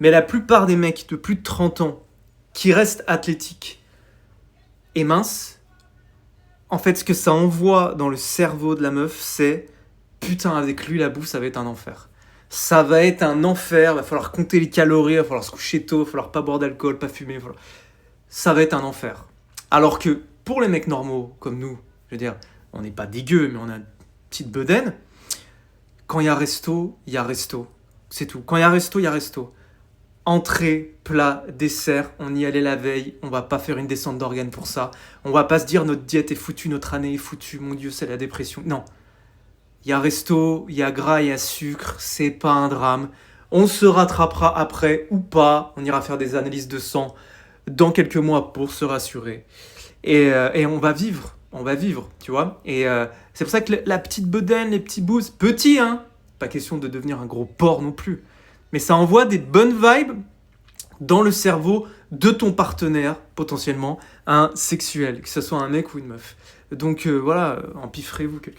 Mais la plupart des mecs de plus de 30 ans qui restent athlétiques et minces, en fait, ce que ça envoie dans le cerveau de la meuf, c'est putain, avec lui, la bouffe, ça va être un enfer. Ça va être un enfer, va falloir compter les calories, va falloir se coucher tôt, va falloir pas boire d'alcool, pas fumer, ça va être un enfer. Alors que pour les mecs normaux, comme nous, je veux dire, on n'est pas dégueu, mais on a une petite bedaine, quand il y a resto, il y a resto. C'est tout. Quand il y a resto, il y a resto. Entrée, plat, dessert, on y allait la veille, on va pas faire une descente d'organes pour ça. On va pas se dire notre diète est foutue, notre année est foutue, mon Dieu, c'est la dépression. Non. Il y a resto, il y a gras, il y a sucre, c'est pas un drame. On se rattrapera après ou pas, on ira faire des analyses de sang dans quelques mois pour se rassurer. Et on va vivre, tu vois. Et c'est pour ça que la petite bedaine, les petits boosts, petits, hein, pas question de devenir un gros porc non plus. Mais ça envoie des bonnes vibes dans le cerveau de ton partenaire, potentiellement, un sexuel, que ce soit un mec ou une meuf. Donc voilà, empiffrez-vous quelque